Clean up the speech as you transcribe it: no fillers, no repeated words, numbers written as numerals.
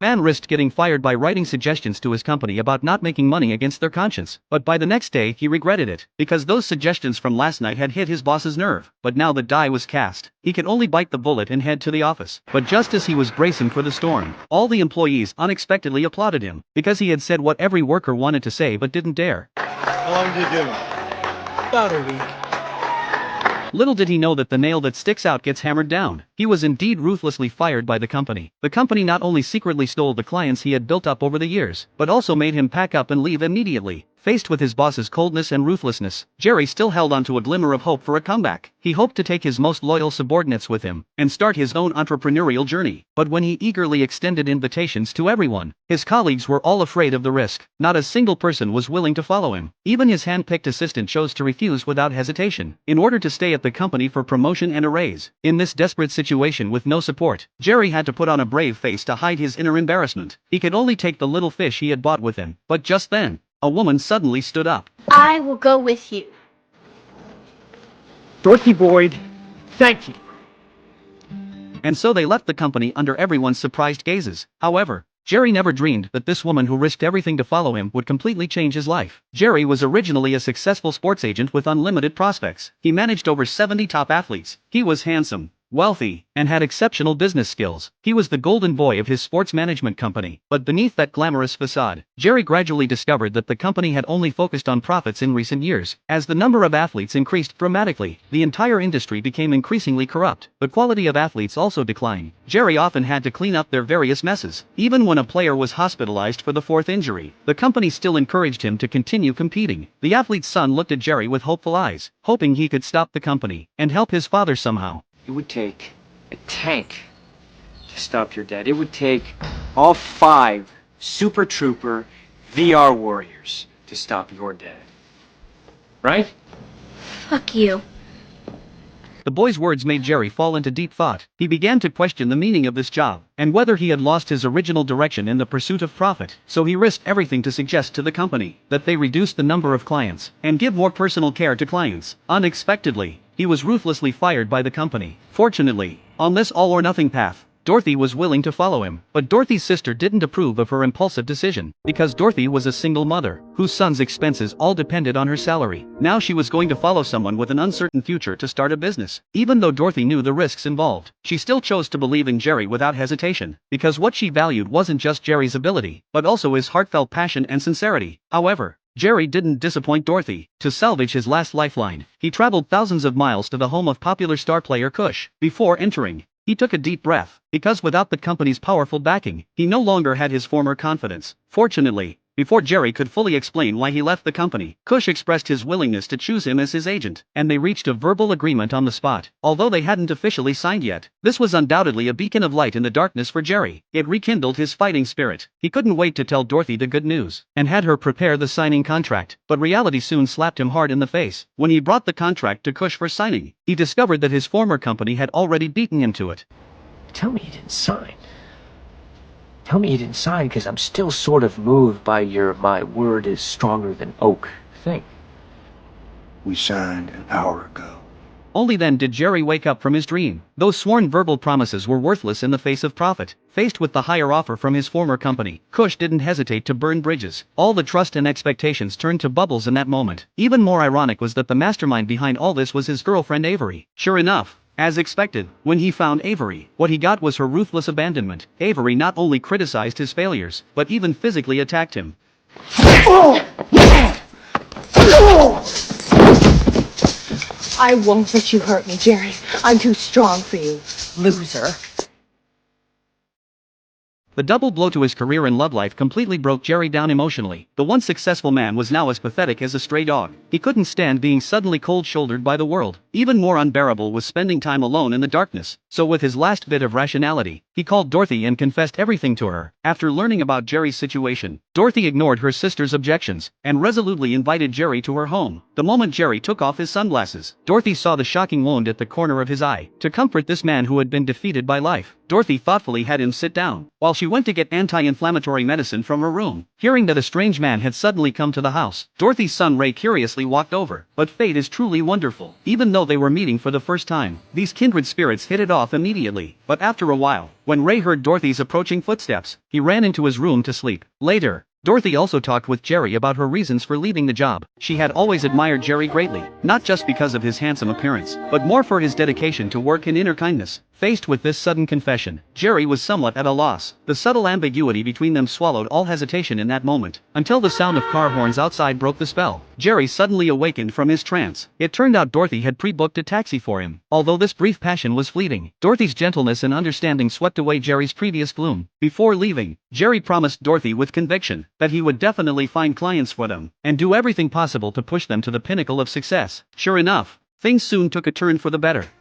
Man risked getting fired by writing suggestions to his company about not making money against their conscience, but by the next day he regretted it, because those suggestions from last night had hit his boss's nerve. But now the die was cast. He could only bite the bullet and head to the office. But just as he was bracing for the storm, all the employees unexpectedly applauded him, because he had said what every worker wanted to say but didn't dare. How long did you do? About a week. Little did he know that the nail that sticks out gets hammered down. He was indeed ruthlessly fired by the company. The company not only secretly stole the clients he had built up over the years, but also made him pack up and leave immediately. Faced with his boss's coldness and ruthlessness, Jerry still held on to a glimmer of hope for a comeback. He hoped to take his most loyal subordinates with him and start his own entrepreneurial journey. But when he eagerly extended invitations to everyone, his colleagues were all afraid of the risk. Not a single person was willing to follow him. Even his hand-picked assistant chose to refuse without hesitation, in order to stay at the company for promotion and a raise. In this desperate situation with no support, Jerry had to put on a brave face to hide his inner embarrassment. He could only take the little fish he had bought with him. But just then, a woman suddenly stood up. I will go with you. Dorothy Boyd, thank you. And so they left the company under everyone's surprised gazes. However, Jerry never dreamed that this woman who risked everything to follow him would completely change his life. Jerry was originally a successful sports agent with unlimited prospects. He managed over 70 top athletes. He was handsome, wealthy, and had exceptional business skills. He was the golden boy of his sports management company. But beneath that glamorous facade, Jerry gradually discovered that the company had only focused on profits in recent years. As the number of athletes increased dramatically, the entire industry became increasingly corrupt. The quality of athletes also declined. Jerry often had to clean up their various messes. Even when a player was hospitalized for the fourth injury, the company still encouraged him to continue competing. The athlete's son looked at Jerry with hopeful eyes, hoping he could stop the company and help his father somehow. It would take a tank to stop your dad. It would take all 5 Super Trooper VR warriors to stop your dad. Right? Fuck you. The boy's words made Jerry fall into deep thought. He began to question the meaning of this job, and whether he had lost his original direction in the pursuit of profit. So he risked everything to suggest to the company that they reduce the number of clients and give more personal care to clients. Unexpectedly, he was ruthlessly fired by the company. Fortunately, on this all-or-nothing path, Dorothy was willing to follow him. But Dorothy's sister didn't approve of her impulsive decision, because Dorothy was a single mother, whose son's expenses all depended on her salary. Now she was going to follow someone with an uncertain future to start a business. Even though Dorothy knew the risks involved, she still chose to believe in Jerry without hesitation, because what she valued wasn't just Jerry's ability, but also his heartfelt passion and sincerity. However, Jerry didn't disappoint Dorothy. To salvage his last lifeline, he traveled thousands of miles to the home of popular star player Kush. Before entering, he took a deep breath, because without the company's powerful backing, he no longer had his former confidence. Fortunately, before Jerry could fully explain why he left the company, Kush expressed his willingness to choose him as his agent, and they reached a verbal agreement on the spot. Although they hadn't officially signed yet, this was undoubtedly a beacon of light in the darkness for Jerry. It rekindled his fighting spirit. He couldn't wait to tell Dorothy the good news, and had her prepare the signing contract. But reality soon slapped him hard in the face. When he brought the contract to Kush for signing, he discovered that his former company had already beaten him to it. Tell me you didn't sign. Tell me you didn't sign, because I'm still sort of moved by your "my word is stronger than oak" thing. We signed an hour ago. Only then did Jerry wake up from his dream. Those sworn verbal promises were worthless in the face of profit. Faced with the higher offer from his former company, Kush didn't hesitate to burn bridges. All the trust and expectations turned to bubbles in that moment. Even more ironic was that the mastermind behind all this was his girlfriend Avery. Sure enough, as expected, when he found Avery, what he got was her ruthless abandonment. Avery not only criticized his failures, but even physically attacked him. I won't let you hurt me, Jerry. I'm too strong for you, loser. The double blow to his career and love life completely broke Jerry down emotionally. The once successful man was now as pathetic as a stray dog. He couldn't stand being suddenly cold-shouldered by the world. Even more unbearable was spending time alone in the darkness. So with his last bit of rationality, he called Dorothy and confessed everything to her. After learning about Jerry's situation, Dorothy ignored her sister's objections and resolutely invited Jerry to her home. The moment Jerry took off his sunglasses, Dorothy saw the shocking wound at the corner of his eye. To comfort this man who had been defeated by life, Dorothy thoughtfully had him sit down, while she went to get anti-inflammatory medicine from her room. Hearing that a strange man had suddenly come to the house, Dorothy's son Ray curiously walked over. But fate is truly wonderful. Even though though they were meeting for the first time, these kindred spirits hit it off immediately. But after a while, when Ray heard Dorothy's approaching footsteps, he ran into his room to sleep. Later, Dorothy also talked with Jerry about her reasons for leaving the job. She had always admired Jerry greatly, not just because of his handsome appearance, but more for his dedication to work and inner kindness. Faced with this sudden confession, Jerry was somewhat at a loss. The subtle ambiguity between them swallowed all hesitation in that moment, until the sound of car horns outside broke the spell. Jerry suddenly awakened from his trance. It turned out Dorothy had pre-booked a taxi for him. Although this brief passion was fleeting, Dorothy's gentleness and understanding swept away Jerry's previous gloom. Before leaving, Jerry promised Dorothy with conviction that he would definitely find clients for them and do everything possible to push them to the pinnacle of success. Sure enough, things soon took a turn for the better.